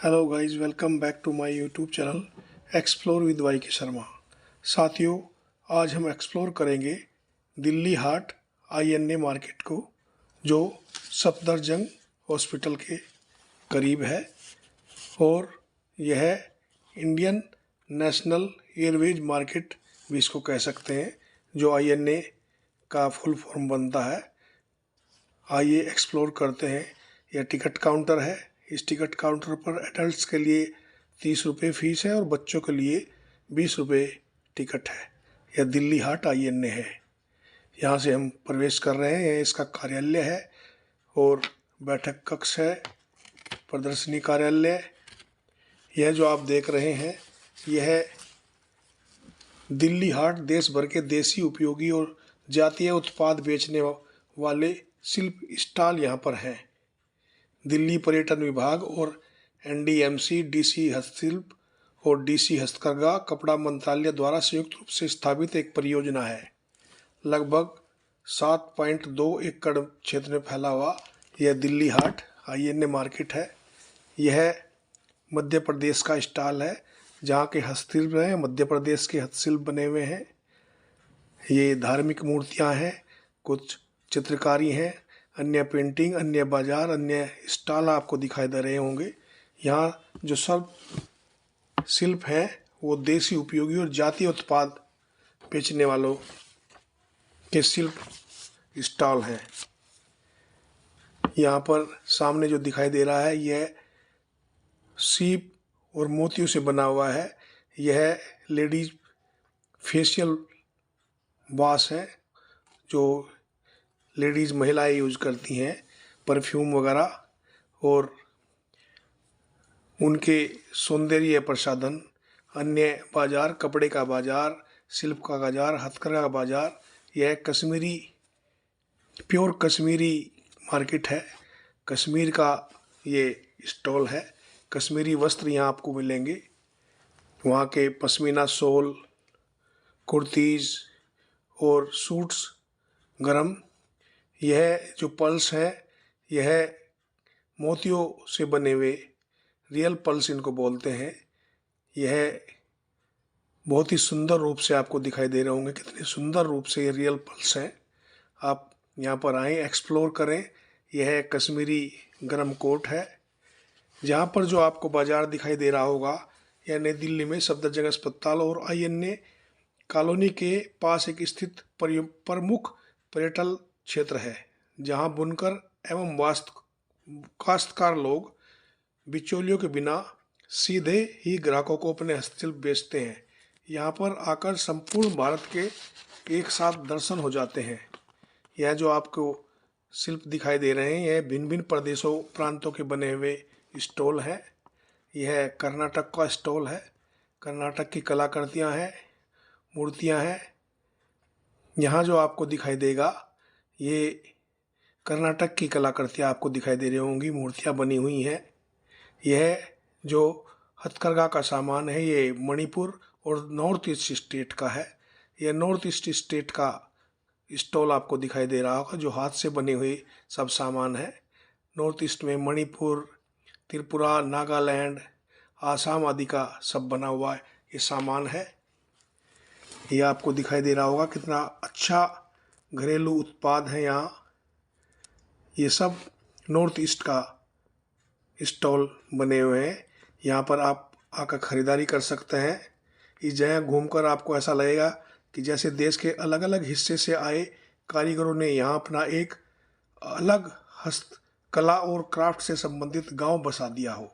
Hello guys, welcome back to my YouTube channel explore with Y K Sharma. साथियों, आज हम explore करेंगे दिल्ली हाट INA market को, जो सफदरजंग हॉस्पिटल के करीब है। और यह इंडियन नेशनल एयरवेज मार्केट भी इसको कह सकते हैं, जो आईएनए का फुल फॉर्म बनता है। आइए एक्सप्लोर करते हैं। यह टिकट काउंटर है। इस टिकट काउंटर पर एडल्ट्स के लिए 30 रुपये फ़ीस है और बच्चों के लिए 20 रुपये टिकट है। यह दिल्ली हाट आईएनए है। यहाँ से हम प्रवेश कर रहे हैं। यह इसका कार्यालय है और बैठक कक्ष है, प्रदर्शनी कार्यालय। यह जो आप देख रहे हैं, यह दिल्ली हाट देश भर के देसी उपयोगी और जातीय उत्पाद बेचने वाले शिल्प स्टॉल यहाँ पर हैं। दिल्ली पर्यटन विभाग और एनडीएमसी, डीसी हस्तशिल्प और डीसी हस्तकरघा कपड़ा मंत्रालय द्वारा संयुक्त रूप से स्थापित एक परियोजना है। लगभग 7.2 एकड़ क्षेत्र में फैला हुआ यह दिल्ली हाट आईएनए मार्केट है। यह मध्य प्रदेश का स्टॉल है, जहाँ के हस्तशिल्प हैं, मध्य प्रदेश के हस्तशिल्प बने हुए हैं। ये धार्मिक मूर्तियाँ हैं, कुछ चित्रकारी हैं, अन्य पेंटिंग, अन्य बाजार, अन्य स्टॉल आपको दिखाई दे रहे होंगे। यहाँ जो सब शिल्प हैं वो देसी उपयोगी और जातीय उत्पाद बेचने वालों के शिल्प स्टॉल हैं। यहाँ पर सामने जो दिखाई दे रहा है, यह सीप और मोतियों से बना हुआ है। यह लेडीज फेशियल वॉश है, जो लेडीज़ महिलाएं यूज करती हैं, परफ्यूम वगैरह, और उनके सौंदर्य प्रसाधन। अन्य बाजार, कपड़े का बाजार, शिल्प का बाजार, हथकरघा का बाजार। यह कश्मीरी, प्योर कश्मीरी मार्केट है। कश्मीर का ये स्टॉल है। कश्मीरी वस्त्र यहाँ आपको मिलेंगे। वहाँ के पश्मीना शॉल, कुर्तीज़ और सूट्स गरम। यह जो पल्स है, यह मोतियों से बने हुए रियल पल्स इनको बोलते हैं। यह बहुत ही सुंदर रूप से आपको दिखाई दे रहे होंगे, कितने सुंदर रूप से ये रियल पल्स हैं। आप यहाँ पर आएँ, एक्सप्लोर करें। यह कश्मीरी गरम कोट है। जहाँ पर जो आपको बाजार दिखाई दे रहा होगा, यह नई दिल्ली में सफदरजंग अस्पताल और आईएनए कॉलोनी के पास एक स्थित प्रमुख पर्यटन क्षेत्र है, जहाँ बुनकर एवं काश्तकार लोग बिचौलियों के बिना सीधे ही ग्राहकों को अपने हस्तशिल्प बेचते हैं। यहाँ पर आकर संपूर्ण भारत के एक साथ दर्शन हो जाते हैं। यह जो आपको शिल्प दिखाई दे रहे हैं, यह भिन्न भिन्न प्रदेशों, प्रांतों के बने हुए स्टॉल हैं। यह कर्नाटक का स्टॉल है। कर्नाटक की कलाकृतियाँ हैं, मूर्तियाँ हैं। यहाँ जो आपको दिखाई देगा, ये कर्नाटक की कलाकृतियाँ आपको दिखाई दे रही होंगी, मूर्तियाँ बनी हुई हैं। यह जो हथकरघा का सामान है, ये मणिपुर और नॉर्थ ईस्ट स्टेट का है। यह नॉर्थ ईस्ट स्टेट का स्टॉल आपको दिखाई दे रहा होगा, जो हाथ से बने हुए सब सामान है। नॉर्थ ईस्ट में मणिपुर, त्रिपुरा, नागालैंड, आसाम आदि का सब बना हुआ ये सामान है। ये आपको दिखाई दे रहा होगा, कितना अच्छा घरेलू उत्पाद है यहाँ। ये सब नॉर्थ ईस्ट का स्टॉल बने हुए हैं। यहाँ पर आप आकर ख़रीदारी कर सकते हैं। इस जगह घूमकर आपको ऐसा लगेगा कि जैसे देश के अलग अलग हिस्से से आए कारीगरों ने यहाँ अपना एक अलग हस्तकला और क्राफ्ट से संबंधित गांव बसा दिया हो।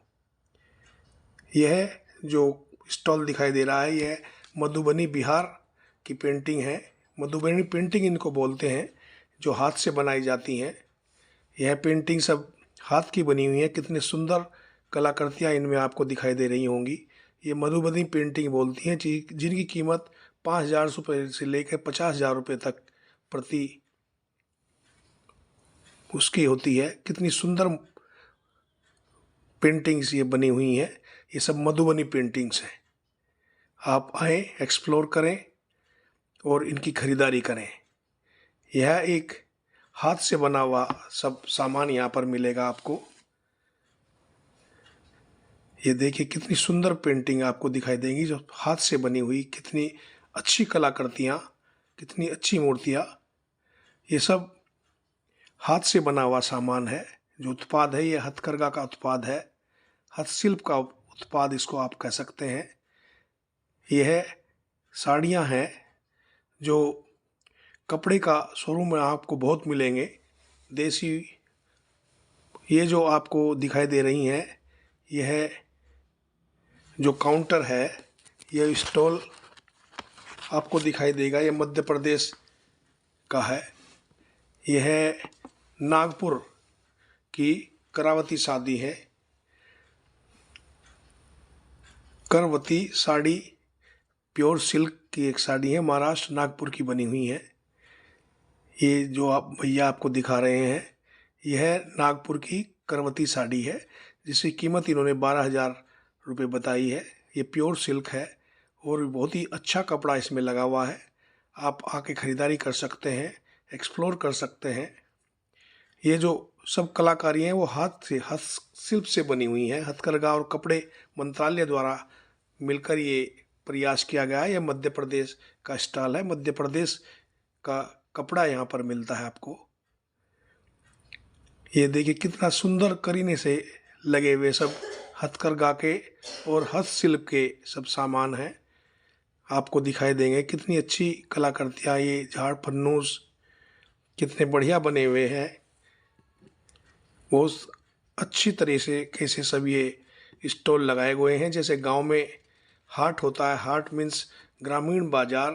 यह जो स्टॉल दिखाई दे रहा है, यह मधुबनी बिहार की पेंटिंग है। मधुबनी पेंटिंग इनको बोलते हैं, जो हाथ से बनाई जाती हैं। यह पेंटिंग सब हाथ की बनी हुई है। कितने सुंदर कलाकृतियाँ इनमें आपको दिखाई दे रही होंगी। ये मधुबनी पेंटिंग बोलती हैं, जिनकी कीमत 5,000 रुपये से लेकर 50,000 रुपये तक प्रति उसकी होती है। कितनी सुंदर पेंटिंग्स ये बनी हुई हैं। ये सब मधुबनी पेंटिंग्स हैं। आप आएँ, एक्सप्लोर करें और इनकी खरीदारी करें। यह एक हाथ से बना हुआ सब सामान यहाँ पर मिलेगा आपको। ये देखिए कितनी सुंदर पेंटिंग आपको दिखाई देंगी जो हाथ से बनी हुई, कितनी अच्छी कलाकृतियाँ, कितनी अच्छी मूर्तियाँ। ये सब हाथ से बना हुआ सामान है। जो उत्पाद है ये हथकरघा का उत्पाद है, हस्तशिल्प का उत्पाद इसको आप कह सकते हैं। यह साड़ियाँ हैं जो कपड़े का शोरूम में आपको बहुत मिलेंगे देसी। ये जो आपको दिखाई दे रही हैं, यह जो काउंटर है, यह स्टॉल आपको दिखाई देगा, यह मध्य प्रदेश का है। यह नागपुर की करावती शादी है। करवती साड़ी प्योर सिल्क की एक साड़ी है, महाराष्ट्र नागपुर की बनी हुई है। ये जो आप भैया आपको दिखा रहे हैं, यह नागपुर की करवती साड़ी है जिसकी कीमत इन्होंने 12,000 रुपये बताई है। ये प्योर सिल्क है और बहुत ही अच्छा कपड़ा इसमें लगा हुआ है। आप आके ख़रीदारी कर सकते हैं, एक्सप्लोर कर सकते हैं। ये जो सब कलाकारी हैं वो हाथ से, हस्तशिल्प से बनी हुई हैं। हथकरघा और कपड़े मंत्रालय द्वारा मिलकर ये प्रयास किया गया है। यह मध्य प्रदेश का स्टॉल है, मध्य प्रदेश का कपड़ा यहाँ पर मिलता है आपको। ये देखिए कितना सुंदर करीने से लगे हुए सब हथकरघा के और हस्तशिल्प के सब सामान हैं, आपको दिखाई देंगे। कितनी अच्छी कलाकृतियाँ, ये झाड़ फन्नूस कितने बढ़िया बने हुए हैं। बहुत अच्छी तरह से कैसे सब ये स्टॉल लगाए हुए हैं। जैसे गांव में हाट होता है, हाट मीन्स ग्रामीण बाजार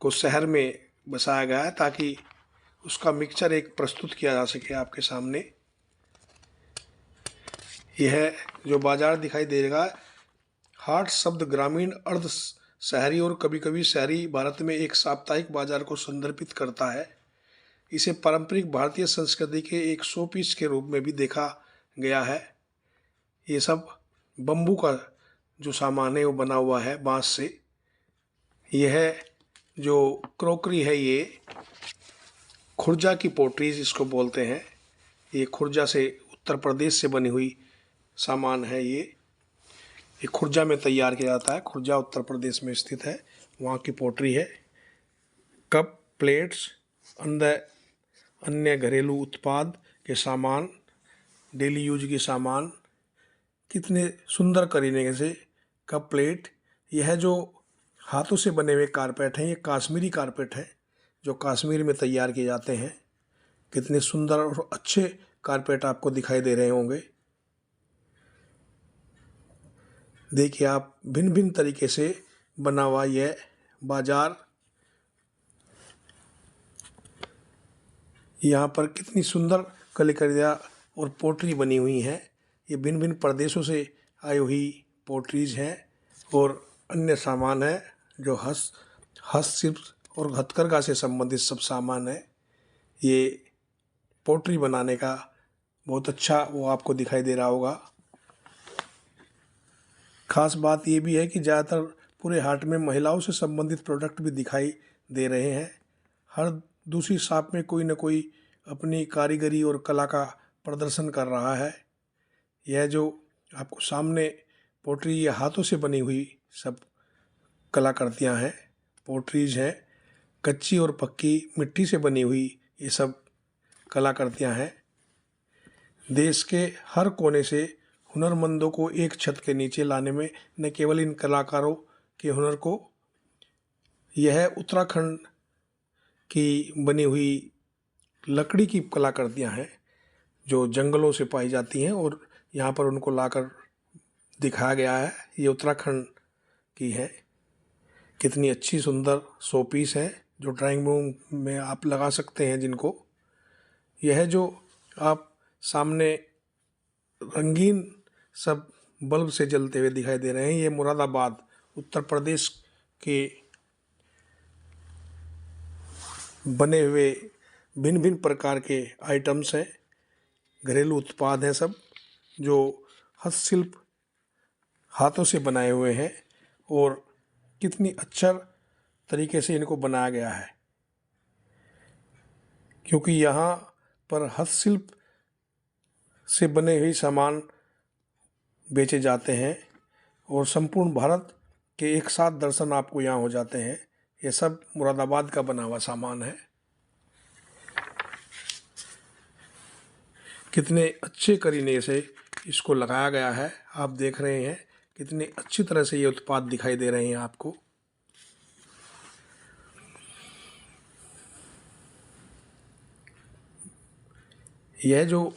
को शहर में बसाया गया है ताकि उसका मिक्सचर एक प्रस्तुत किया जा सके आपके सामने। यह जो बाजार दिखाई देगा, हाट शब्द ग्रामीण, अर्ध शहरी और कभी कभी शहरी भारत में एक साप्ताहिक बाजार को संदर्भित करता है। इसे पारंपरिक भारतीय संस्कृति के एक शो पीस के रूप में भी देखा गया है। ये सब बम्बू का जो सामान है वो बना हुआ है बांस से। यह जो क्रॉकरी है ये खुर्जा की पोट्रीज इसको बोलते हैं। ये खुर्जा से, उत्तर प्रदेश से बनी हुई सामान है। ये खुर्जा में तैयार किया जाता है। खुर्जा उत्तर प्रदेश में स्थित है, वहाँ की पोट्री है। कप, प्लेट्स, अन्य घरेलू उत्पाद के सामान, डेली यूज के सामान, कितने सुंदर करीने से कप, प्लेट। यह जो हाथों से बने हुए कारपेट हैं, ये काश्मीरी कारपेट है जो कश्मीर में तैयार किए जाते हैं। कितने सुंदर और अच्छे कारपेट आपको दिखाई दे रहे होंगे। देखिए आप, भिन्न भिन्न तरीके से बना हुआ यह बाजार। यहाँ पर कितनी सुंदर कलाकृतियाँ और पोट्री बनी हुई हैं। ये भिन्न भिन्न प्रदेशों से आई हुई पोट्रीज हैं और अन्य सामान है जो हस्तशिल्प और हथकरघा से संबंधित सब सामान है। ये पोट्री बनाने का बहुत अच्छा वो आपको दिखाई दे रहा होगा। खास बात ये भी है कि ज़्यादातर पूरे हाट में महिलाओं से संबंधित प्रोडक्ट भी दिखाई दे रहे हैं। हर दूसरी शॉप में कोई न कोई अपनी कारीगरी और कला का प्रदर्शन कर रहा है। यह जो आपको सामने पोट्री, ये हाथों से बनी हुई सब कलाकृतियाँ हैं, पोट्रीज हैं। कच्ची और पक्की मिट्टी से बनी हुई ये सब कलाकृतियाँ हैं। देश के हर कोने से हुनरमंदों को एक छत के नीचे लाने में न केवल इन कलाकारों के हुनर को, यह उत्तराखंड की बनी हुई लकड़ी की कलाकृतियाँ हैं जो जंगलों से पाई जाती हैं और यहाँ पर उनको लाकर दिखाया गया है। ये उत्तराखंड की है। कितनी अच्छी सुंदर शो पीस है जो ड्राइंग रूम में आप लगा सकते हैं जिनको। यह जो आप सामने रंगीन सब बल्ब से जलते हुए दिखाई दे रहे हैं, ये मुरादाबाद उत्तर प्रदेश के बने हुए भिन्न भिन्न प्रकार के आइटम्स हैं, घरेलू उत्पाद हैं सब जो हस्तशिल्प हाथों से बनाए हुए हैं और कितनी अच्छा तरीके से इनको बनाया गया है। क्योंकि यहाँ पर हस्तशिल्प से बने हुए सामान बेचे जाते हैं और संपूर्ण भारत के एक साथ दर्शन आपको यहाँ हो जाते हैं। ये सब मुरादाबाद का बना हुआ सामान है। कितने अच्छे करीने से इसको लगाया गया है, आप देख रहे हैं कितनी अच्छी तरह से ये उत्पाद दिखाई दे रहे हैं आपको। यह जो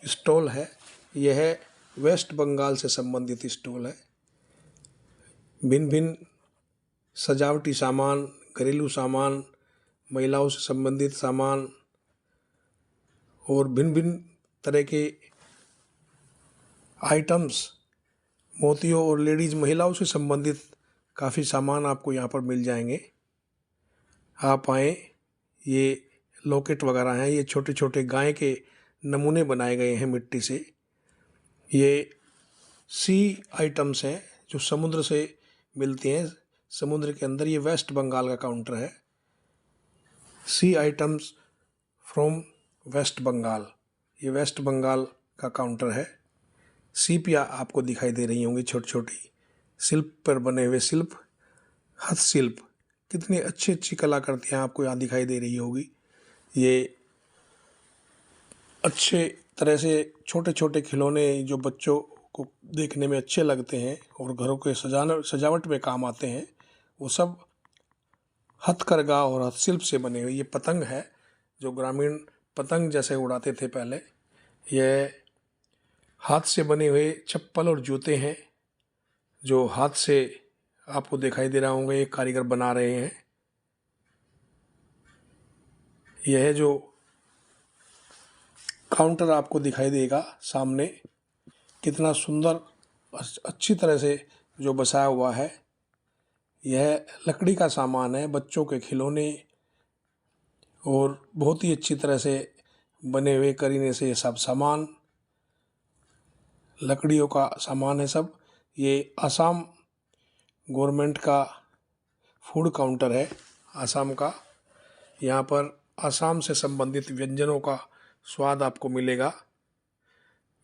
स्टॉल है यह वेस्ट बंगाल से संबंधित स्टॉल है। भिन्न भिन्न सजावटी सामान, घरेलू सामान, महिलाओं से संबंधित सामान और भिन्न भिन्न तरह के आइटम्स, मोतियों और लेडीज महिलाओं से संबंधित काफ़ी सामान आपको यहाँ पर मिल जाएंगे। आप आएँ। ये लॉकेट वगैरह हैं, ये छोटे छोटे गाय के नमूने बनाए गए हैं मिट्टी से। ये सी आइटम्स हैं जो समुद्र से मिलते हैं, समुद्र के अंदर। ये वेस्ट बंगाल का काउंटर है। सी आइटम्स फ्रॉम वेस्ट बंगाल, ये वेस्ट बंगाल का काउंटर है। सीपियाँ आपको दिखाई दे रही होंगी, छोटी छोटी शिल्प पर बने हुए शिल्प, हस्तशिल्प। कितनी अच्छी अच्छी कलाकृतियाँ आपको यहाँ दिखाई दे रही होगी। ये अच्छे तरह से छोटे छोटे खिलौने जो बच्चों को देखने में अच्छे लगते हैं और घरों के सजावट में काम आते हैं, वो सब हथकरघा और हस्तशिल्प से बने हुए। ये पतंग है जो ग्रामीण पतंग जैसे उड़ाते थे पहले। यह हाथ से बने हुए चप्पल और जूते हैं जो हाथ से आपको दिखाई दे रहा होंगे, एक कारीगर बना रहे हैं। यह जो काउंटर आपको दिखाई देगा सामने, कितना सुंदर अच्छी तरह से जो बसाया हुआ है। यह लकड़ी का सामान है, बच्चों के खिलौने और बहुत ही अच्छी तरह से बने हुए करीने से ये सब सामान लकड़ियों का सामान है सब। ये आसाम गवर्नमेंट का फूड काउंटर है, आसाम का। यहाँ पर आसाम से संबंधित व्यंजनों का स्वाद आपको मिलेगा।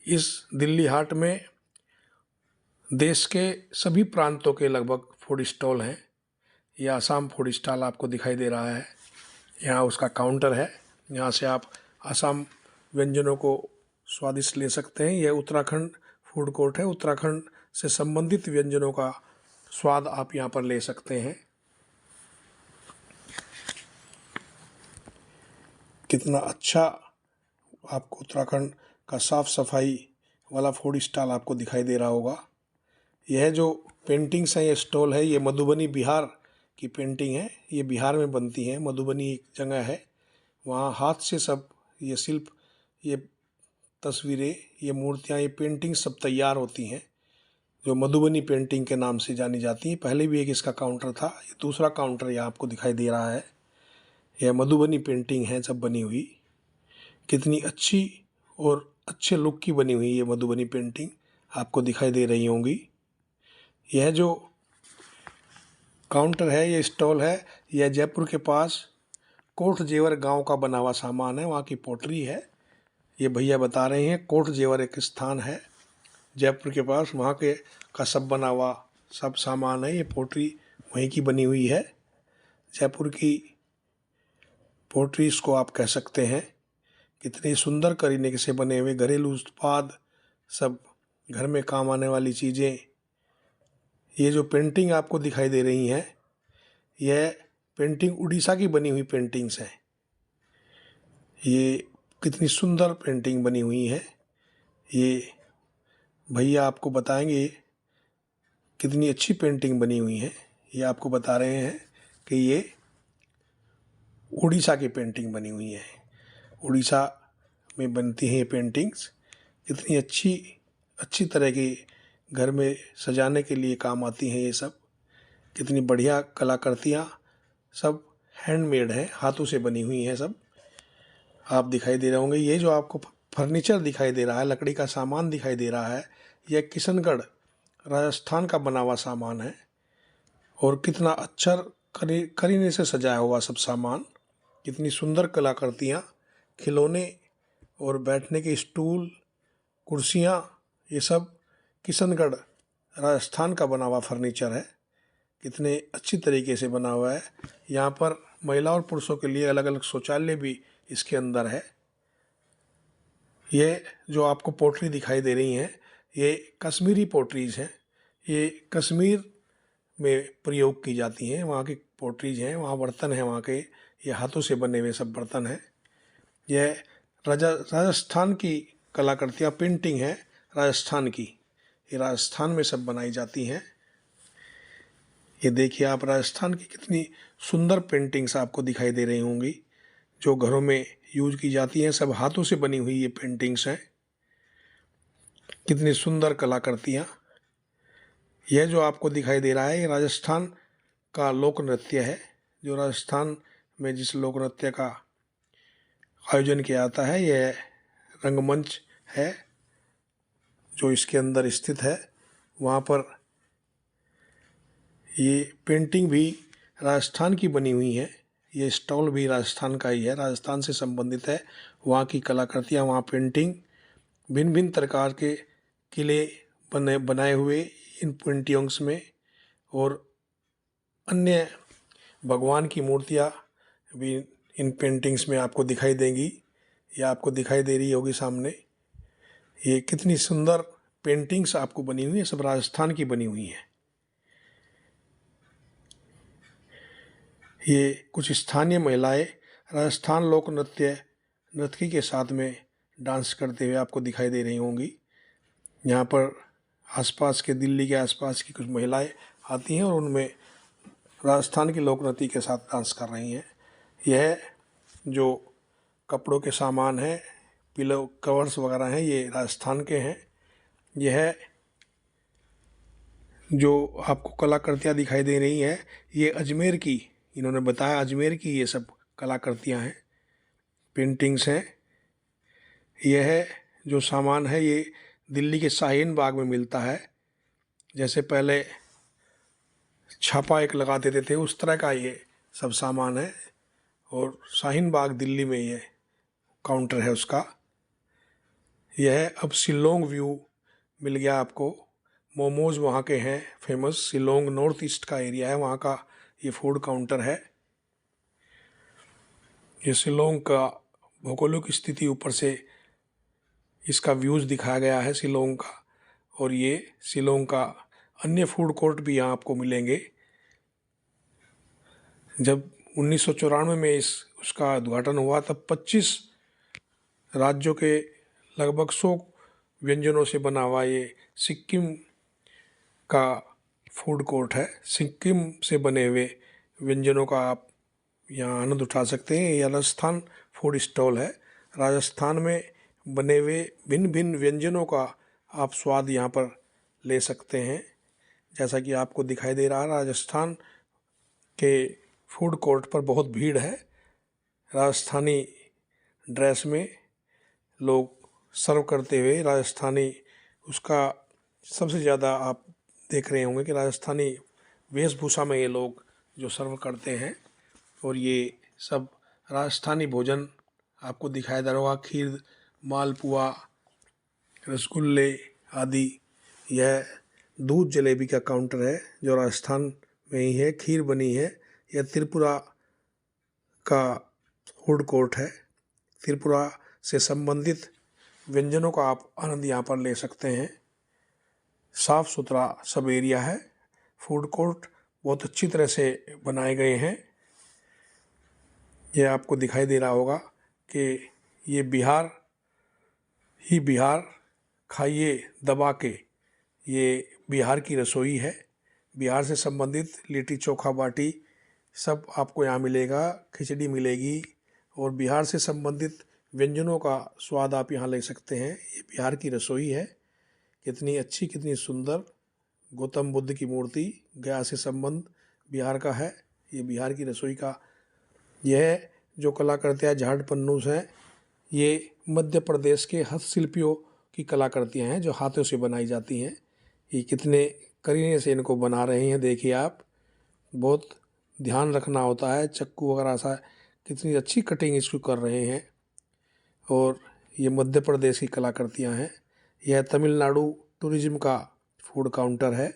इस दिल्ली हाट में देश के सभी प्रांतों के लगभग फूड स्टॉल हैं। यह आसाम फूड स्टॉल आपको दिखाई दे रहा है। यहाँ उसका काउंटर है, यहाँ से आप आसाम व्यंजनों को स्वादिष्ट ले सकते हैं। यह उत्तराखंड फूड कोर्ट है, उत्तराखंड से संबंधित व्यंजनों का स्वाद आप यहाँ पर ले सकते हैं। कितना अच्छा आपको उत्तराखंड का साफ सफाई वाला फूड स्टॉल आपको दिखाई दे रहा होगा। यह जो पेंटिंग्स है, ये स्टॉल है, ये मधुबनी बिहार की पेंटिंग है। ये बिहार में बनती है, मधुबनी एक जगह है, वहाँ हाथ से सब ये शिल्प, ये तस्वीरें, ये मूर्तियाँ, ये पेंटिंग सब तैयार होती हैं जो मधुबनी पेंटिंग के नाम से जानी जाती हैं। पहले भी एक इसका काउंटर था, ये दूसरा काउंटर यहाँ आपको दिखाई दे रहा है। यह मधुबनी पेंटिंग है सब बनी हुई। कितनी अच्छी और अच्छे लुक की बनी हुई ये मधुबनी पेंटिंग आपको दिखाई दे रही होंगी। यह जो काउंटर है, ये स्टॉल है, यह जयपुर के पास कोट जेवर गांव का बना हुआ सामान है, वहाँ की पोटरी है। ये भैया बता रहे हैं कोट जेवर एक स्थान है जयपुर के पास, वहाँ के का सब बना हुआ सब सामान है। ये पोटरी वहीं की बनी हुई है, जयपुर की पोटरी इसको आप कह सकते हैं। कितने सुंदर करीने से बने हुए घरेलू उत्पाद, सब घर में काम आने वाली चीज़ें। ये जो पेंटिंग आपको दिखाई दे रही हैं, यह पेंटिंग उड़ीसा की बनी हुई पेंटिंग्स हैं। ये कितनी सुंदर पेंटिंग बनी हुई है, ये भैया आपको बताएंगे कितनी अच्छी पेंटिंग बनी हुई है। ये आपको बता रहे हैं कि ये उड़ीसा की पेंटिंग बनी हुई है, उड़ीसा में बनती हैं ये पेंटिंग्स। कितनी अच्छी तरह की घर में सजाने के लिए काम आती हैं ये सब। कितनी बढ़िया कलाकृतियाँ, सब हैंडमेड हैं, हाथों से बनी हुई हैं सब। आप दिखाई दे रहे होंगे। ये जो आपको फर्नीचर दिखाई दे रहा है, लकड़ी का सामान दिखाई दे रहा है, यह किशनगढ़ राजस्थान का बना हुआ सामान है। और कितना अच्छा करीने से सजाया हुआ सब सामान। कितनी सुंदर कलाकृतियाँ, खिलौने और बैठने के स्टूल, कुर्सियाँ, ये सब किशनगढ़ राजस्थान का बना हुआ फर्नीचर है। कितने अच्छी तरीके से बना हुआ है। यहाँ पर महिला और पुरुषों के लिए अलग अलग शौचालय भी इसके अंदर है। ये जो आपको पोटली दिखाई दे रही हैं, ये कश्मीरी पोटरीज हैं। ये कश्मीर में प्रयोग की जाती हैं, वहाँ की पोटरीज हैं, वहाँ बर्तन हैं वहाँ के, ये हाथों से बने हुए सब बर्तन हैं। यह राजस्थान की कलाकृतियाँ, पेंटिंग है राजस्थान की। ये राजस्थान में सब बनाई जाती हैं। ये देखिए आप, राजस्थान की कितनी सुंदर पेंटिंग्स आपको दिखाई दे रही होंगी, जो घरों में यूज की जाती हैं। सब हाथों से बनी हुई ये पेंटिंग्स हैं। कितनी सुंदर कलाकृतियाँ। यह जो आपको दिखाई दे रहा है, ये राजस्थान का लोक नृत्य है। जो राजस्थान में जिस लोक नृत्य का आयोजन किया जाता है, यह रंगमंच है जो इसके अंदर स्थित है। वहाँ पर ये पेंटिंग भी राजस्थान की बनी हुई है। ये स्टॉल भी राजस्थान का ही है, राजस्थान से संबंधित है। वहाँ की कलाकृतियाँ, वहाँ पेंटिंग, भिन्न भिन्न प्रकार के किले बनाए हुए इन पेंटिंग्स में, और अन्य भगवान की मूर्तियाँ भी इन पेंटिंग्स में आपको दिखाई देंगी। या आपको दिखाई दे रही होगी सामने। ये कितनी सुंदर पेंटिंग्स आपको बनी हुई है, सब राजस्थान की बनी हुई हैं। ये कुछ स्थानीय महिलाएं राजस्थान लोक नृत्य के साथ में डांस करते हुए आपको दिखाई दे रही होंगी। यहाँ पर आसपास के, दिल्ली के आसपास की कुछ महिलाएं आती हैं और उनमें राजस्थान की लोक नृत्य के साथ डांस कर रही हैं। यह जो कपड़ों के सामान हैं, पिलो कवर्स वगैरह हैं, ये राजस्थान के हैं। यह जो आपको कलाकृतियाँ दिखाई दे रही हैं, ये अजमेर की, इन्होंने बताया अजमेर की ये सब कलाकृतियाँ हैं, पेंटिंग्स हैं। यह जो सामान है, ये दिल्ली के शाहीन बाग में मिलता है। जैसे पहले छापा एक लगा देते थे, उस तरह का ये सब सामान है। और शाहीन बाग दिल्ली में ये काउंटर है उसका। यह अब शिलोंग व्यू मिल गया आपको। मोमोज वहाँ के हैं फेमस। शिलोंग नॉर्थ ईस्ट का एरिया है, वहाँ का ये फूड काउंटर है। ये शिलोंग का भौगोलिक स्थिति ऊपर से इसका व्यूज़ दिखाया गया है शिलोंग का। और ये शिलोंग का अन्य फूड कोर्ट भी यहाँ आपको मिलेंगे। जब 1994 में उसका उद्घाटन हुआ, तब 25 राज्यों के लगभग 100 व्यंजनों से बना हुआ ये सिक्किम का फूड कोर्ट है। सिक्किम से बने हुए व्यंजनों का आप यहाँ आनंद उठा सकते हैं। यह राजस्थान फूड स्टॉल है। राजस्थान में बने हुए भिन्न भिन्न व्यंजनों का आप स्वाद यहाँ पर ले सकते हैं। जैसा कि आपको दिखाई दे रहा है, राजस्थान के फूड कोर्ट पर बहुत भीड़ है। राजस्थानी ड्रेस में लोग सर्व करते हुए, राजस्थानी उसका सबसे ज़्यादा आप देख रहे होंगे कि राजस्थानी वेशभूषा में ये लोग जो सर्व करते हैं। और ये सब राजस्थानी भोजन आपको दिखाई दे रहा होगा, खीर, मालपुआ, रसगुल्ले आदि। यह दूध जलेबी का काउंटर है जो राजस्थान में ही है। खीर बनी है। यह त्रिपुरा का फूड कोर्ट है। त्रिपुरा से संबंधित व्यंजनों का आप आनंद यहाँ पर ले सकते हैं। साफ़ सुथरा सब एरिया है। फूड कोर्ट बहुत अच्छी तरह से बनाए गए हैं। यह आपको दिखाई दे रहा होगा कि ये बिहार ही बिहार खाइए दबा के, ये बिहार की रसोई है। बिहार से संबंधित लिट्टी चोखा बाटी सब आपको यहाँ मिलेगा। खिचड़ी मिलेगी और बिहार से संबंधित व्यंजनों का स्वाद आप यहाँ ले सकते हैं। ये बिहार की रसोई है। कितनी अच्छी, कितनी सुंदर। गौतम बुद्ध की मूर्ति, गया से संबंध बिहार का है। ये बिहार की रसोई का यह जो कलाकृतियाँ झाड़ पन्नूस हैं, ये मध्य प्रदेश के हस्तशिल्पियों की कलाकृतियाँ हैं जो हाथों से बनाई जाती हैं। ये कितने करीने से इनको बना रहे हैं, देखिए आप। बहुत ध्यान रखना होता है, चक्कू वगैरह सा कितनी अच्छी कटिंग इसको कर रहे हैं। और ये मध्य प्रदेश की कलाकृतियाँ हैं। यह तमिलनाडु टूरिज्म का फूड काउंटर है।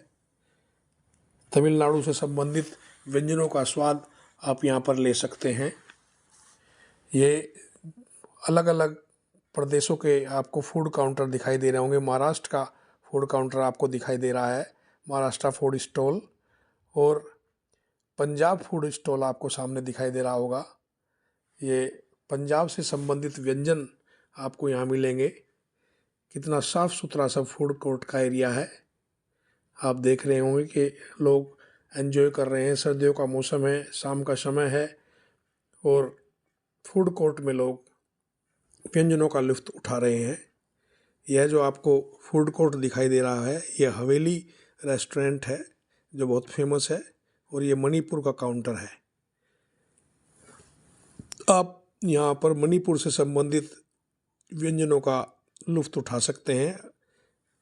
तमिलनाडु से संबंधित व्यंजनों का स्वाद आप यहाँ पर ले सकते हैं। ये अलग अलग प्रदेशों के आपको फूड काउंटर दिखाई दे रहे होंगे। महाराष्ट्र का फूड काउंटर आपको दिखाई दे रहा है, महाराष्ट्र फूड स्टॉल, और पंजाब फूड स्टॉल आपको सामने दिखाई दे रहा होगा। ये पंजाब से संबंधित व्यंजन आपको यहाँ मिलेंगे। कितना साफ़ सुथरा सब फूड कोर्ट का एरिया है। आप देख रहे होंगे कि लोग एंजॉय कर रहे हैं। सर्दियों का मौसम है, शाम का समय है, और फूड कोर्ट में लोग व्यंजनों का लुत्फ़ उठा रहे हैं। यह जो आपको फूड कोर्ट दिखाई दे रहा है, यह हवेली रेस्टोरेंट है जो बहुत फेमस है, और ये मणिपुर का काउंटर है। आप यहाँ पर मणिपुर से संबंधित व्यंजनों का लुत्फ़ उठा सकते हैं।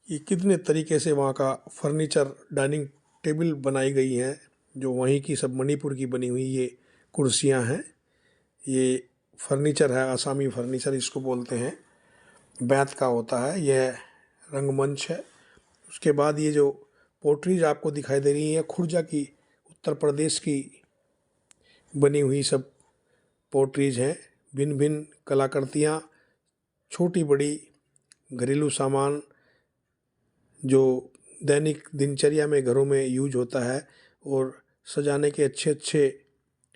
ये कितने तरीके से वहाँ का फर्नीचर, डाइनिंग टेबल बनाई गई हैं, जो वहीं की सब मणिपुर की बनी हुई ये कुर्सियाँ हैं। ये फर्नीचर है, आसामी फर्नीचर इसको बोलते हैं, बैत का होता है। यह रंगमंच है। उसके बाद ये जो पोट्रीज आपको दिखाई दे रही हैं, खुर्जा की, उत्तर प्रदेश की बनी हुई सब पोट्रीज हैं। भिन्न भिन्न कलाकृतियाँ, छोटी बड़ी घरेलू सामान जो दैनिक दिनचर्या में घरों में यूज होता है, और सजाने के अच्छे अच्छे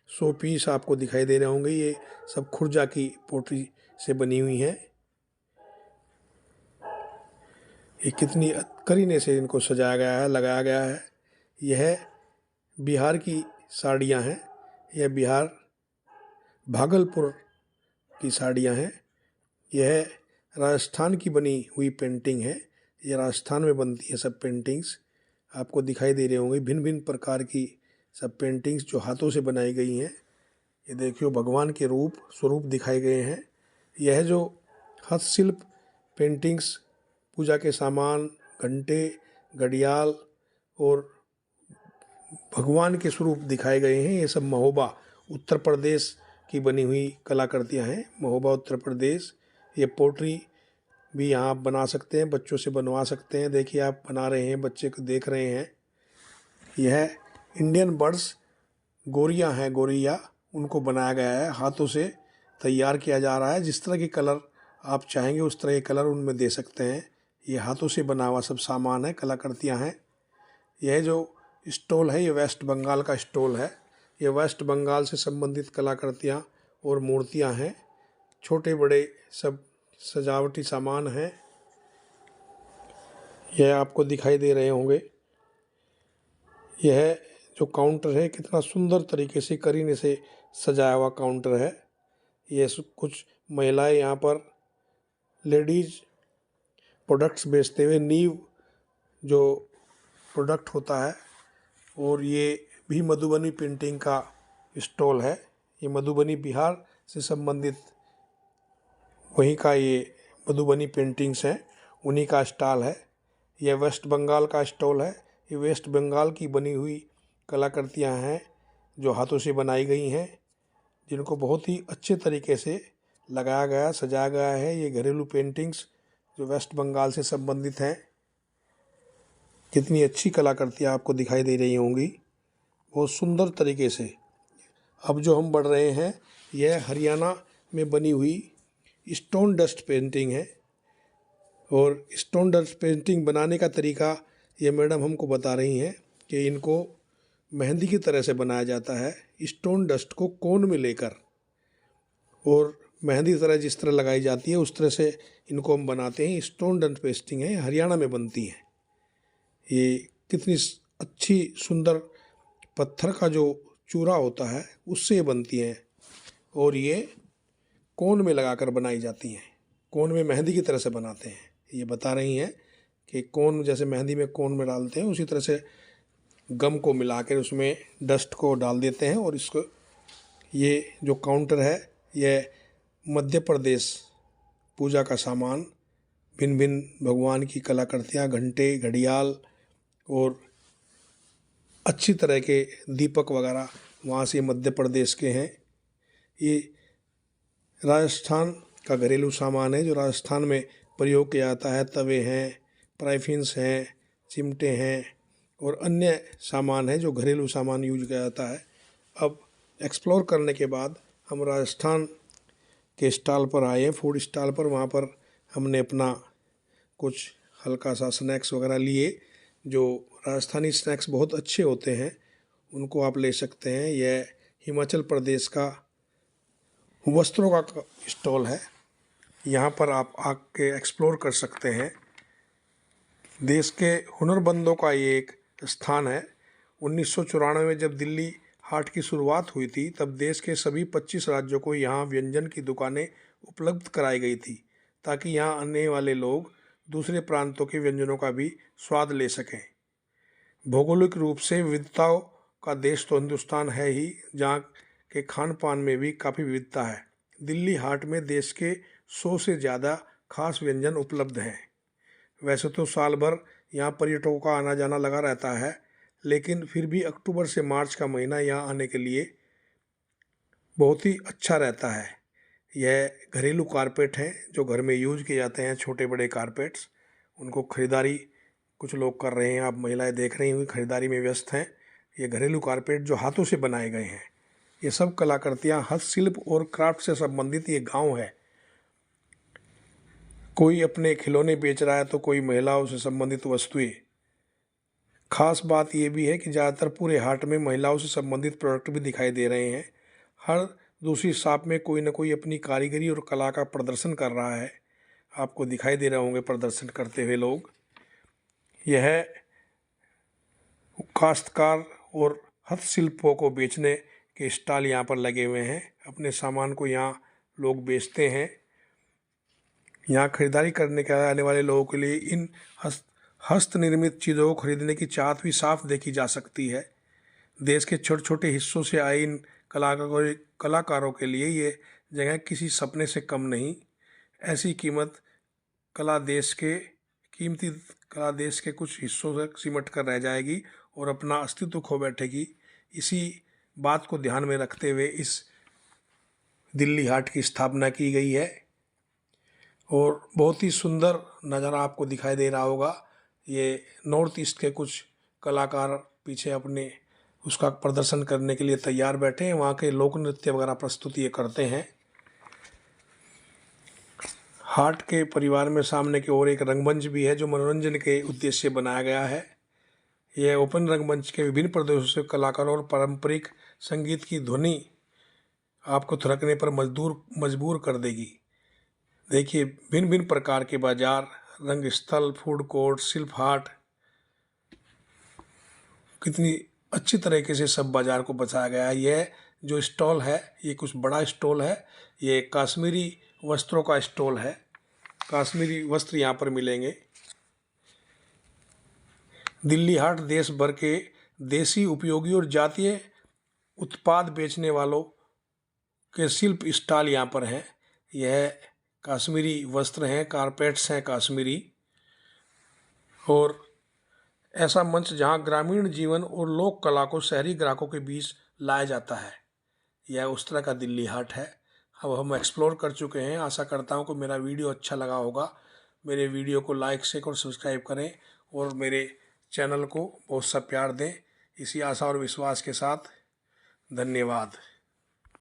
शो पीस आपको दिखाई दे रहे होंगे। ये सब खुर्जा की पोट्री से बनी हुई हैं। ये कितनी करीने से इनको सजाया गया है, लगाया गया है। यह बिहार की साड़ियाँ हैं। यह बिहार भागलपुर की साड़ियाँ हैं। यह राजस्थान की बनी हुई पेंटिंग है। ये राजस्थान में बनती है सब पेंटिंग्स, आपको दिखाई दे रहे होंगे। भिन्न भिन्न प्रकार की सब पेंटिंग्स जो हाथों से बनाई गई हैं। ये देखियो भगवान के स्वरूप दिखाए गए हैं। यह जो हस्तशिल्प पेंटिंग्स, पूजा के सामान, घंटे, घड़ियाल और भगवान के स्वरूप दिखाए गए हैं, ये सब महोबा उत्तर प्रदेश की बनी हुई कलाकृतियाँ हैं। महोबा उत्तर प्रदेश। ये पोट्री भी यहाँ आप बना सकते हैं, बच्चों से बनवा सकते हैं। देखिए आप बना रहे हैं, बच्चे को देख रहे हैं। यह इंडियन बर्ड्स गोरियाँ हैं, गोरिया, उनको बनाया गया है, हाथों से तैयार किया जा रहा है। जिस तरह के कलर आप चाहेंगे उस तरह के कलर उनमें दे सकते हैं। ये हाथों से बना हुआ सब सामान है, कलाकृतियाँ हैं। यह जो स्टॉल है, ये वेस्ट बंगाल का स्टॉल है। ये वेस्ट बंगाल से संबंधित कलाकृतियाँ और मूर्तियाँ हैं। छोटे बड़े सब सजावटी सामान हैं। यह आपको दिखाई दे रहे होंगे। यह जो काउंटर है, कितना सुंदर तरीके से करीने से सजाया हुआ काउंटर है। ये कुछ महिलाएं यहाँ पर लेडीज प्रोडक्ट्स बेचते हुए, नीव जो प्रोडक्ट होता है, और ये भी मधुबनी पेंटिंग का स्टॉल है। ये मधुबनी बिहार से संबंधित वहीं का ये मधुबनी पेंटिंग्स हैं, उन्हीं का स्टॉल है। यह वेस्ट बंगाल का स्टॉल है। ये वेस्ट बंगाल की बनी हुई कलाकृतियाँ हैं जो हाथों से बनाई गई हैं, जिनको बहुत ही अच्छे तरीके से लगाया गया, सजाया गया है। ये घरेलू पेंटिंग्स जो वेस्ट बंगाल से संबंधित हैं। कितनी अच्छी कलाकृतियाँ आपको दिखाई दे रही होंगी, बहुत सुंदर तरीके से। अब जो हम बढ़ रहे हैं, यह हरियाणा में बनी हुई स्टोन डस्ट पेंटिंग है। और स्टोन डस्ट पेंटिंग बनाने का तरीका ये मैडम हमको बता रही हैं कि इनको मेहंदी की तरह से बनाया जाता है। स्टोन डस्ट को कोन में लेकर, और मेहंदी तरह जिस तरह लगाई जाती है उस तरह से इनको हम बनाते हैं। स्टोन डस्ट पेंटिंग है, हरियाणा में बनती है। ये कितनी अच्छी सुंदर पत्थर का जो चूरा होता है उससे बनती हैं, और ये कोन में लगाकर बनाई जाती हैं। कोन में मेहंदी की तरह से बनाते हैं। ये बता रही हैं कि कोन, जैसे मेहंदी में कोन में डालते हैं, उसी तरह से गम को मिलाकर उसमें डस्ट को डाल देते हैं। और इसको, ये जो काउंटर है, यह मध्य प्रदेश पूजा का सामान, भिन्न भिन्न भगवान की कलाकृतियाँ, घंटे, घड़ियाल और अच्छी तरह के दीपक वगैरह वहाँ से मध्य प्रदेश के हैं। ये राजस्थान का घरेलू सामान है जो राजस्थान में प्रयोग किया जाता है। तवे हैं, प्राइफिन्स हैं, चिमटे हैं और अन्य सामान है जो घरेलू सामान यूज किया जाता है। अब एक्सप्लोर करने के बाद हम राजस्थान के स्टॉल पर आए हैं, फूड स्टॉल पर। वहाँ पर हमने अपना कुछ हल्का सा स्नैक्स वगैरह लिए। जो राजस्थानी स्नैक्स बहुत अच्छे होते हैं, उनको आप ले सकते हैं। यह हिमाचल प्रदेश का वस्त्रों का स्टॉल है। यहाँ पर आप आके एक्सप्लोर कर सकते हैं। देश के हुनरमंदों का ये एक स्थान है। 1994 में जब दिल्ली हाट की शुरुआत हुई थी, तब देश के सभी 25 राज्यों को यहाँ व्यंजन की दुकानें उपलब्ध कराई गई थी, ताकि यहाँ आने वाले लोग दूसरे प्रांतों के व्यंजनों का भी स्वाद ले सकें। भौगोलिक रूप से विविधताओं का देश तो हिंदुस्तान है ही, जहाँ के खान पान में भी काफ़ी विविधता है। दिल्ली हाट में देश के 100 से ज़्यादा खास व्यंजन उपलब्ध हैं। वैसे तो साल भर यहाँ पर्यटकों का आना जाना लगा रहता है, लेकिन फिर भी अक्टूबर से मार्च का महीना यहाँ आने के लिए बहुत ही अच्छा रहता है। यह घरेलू कारपेट हैं जो घर में यूज किए जाते हैं, छोटे बड़े कारपेट्स। उनको खरीदारी कुछ लोग कर रहे हैं, आप महिलाएं देख रही हुई खरीदारी में व्यस्त हैं। ये घरेलू कारपेट जो हाथों से बनाए गए हैं, ये सब कलाकृतियाँ हस्तशिल्प और क्राफ्ट से संबंधित ये गांव है। कोई अपने खिलौने बेच रहा है तो कोई महिलाओं से संबंधित वस्तुएं। खास बात ये भी है कि ज़्यादातर पूरे हाट में महिलाओं से संबंधित प्रोडक्ट भी दिखाई दे रहे हैं। हर दूसरी शॉप में कोई ना कोई अपनी कारीगरी और कला का प्रदर्शन कर रहा है। आपको दिखाई दे रहे होंगे प्रदर्शन करते हुए लोग। यह काश्तकार और हस्तशिल्पों को बेचने के स्टॉल यहाँ पर लगे हुए हैं। अपने सामान को यहाँ लोग बेचते हैं। यहाँ खरीदारी करने के आने वाले लोगों के लिए इन हस्त निर्मित चीज़ों को खरीदने की चाहत भी साफ देखी जा सकती है। देश के छोटे छोटे हिस्सों से आए इन कलाकारों के लिए ये जगह किसी सपने से कम नहीं। ऐसी कीमती कला देश के कुछ हिस्सों तक सिमट कर रह जाएगी और अपना अस्तित्व खो बैठेगी। इसी बात को ध्यान में रखते हुए इस दिल्ली हाट की स्थापना की गई है और बहुत ही सुंदर नज़ारा आपको दिखाई दे रहा होगा। ये नॉर्थ ईस्ट के कुछ कलाकार पीछे अपने उसका प्रदर्शन करने के लिए तैयार बैठे हैं। वहाँ के लोक नृत्य वगैरह प्रस्तुति ये करते हैं। हाट के परिवार में सामने की ओर एक रंगमंच भी है जो मनोरंजन के उद्देश्य से बनाया गया है। यह ओपन रंगमंच के विभिन्न प्रदेशों से कलाकारों और पारंपरिक संगीत की ध्वनि आपको थिरकने पर मजबूर कर देगी। देखिए, भिन्न भिन्न प्रकार के बाजार, रंगस्थल, फूड कोर्ट, शिल्प हाट, कितनी अच्छी तरीके से सब बाजार को बचाया गया है। यह जो स्टॉल है ये कुछ बड़ा स्टॉल है। ये कश्मीरी वस्त्रों का स्टॉल है। कश्मीरी वस्त्र यहाँ पर मिलेंगे। दिल्ली हाट देश भर के देसी उपयोगी और जातीय उत्पाद बेचने वालों के शिल्प स्टॉल यहाँ पर हैं। यह कश्मीरी वस्त्र हैं, कारपेट्स हैं कश्मीरी, और ऐसा मंच जहाँ ग्रामीण जीवन और लोक कला को शहरी ग्राहकों के बीच लाया जाता है। यह उस तरह का दिल्ली हाट है। अब हम एक्सप्लोर कर चुके हैं। आशा करता हूँ कि मेरा वीडियो अच्छा लगा होगा। मेरे वीडियो को लाइक शेयर और सब्सक्राइब करें और मेरे चैनल को बहुत सा प्यार दें। इसी आशा और विश्वास के साथ धन्यवाद।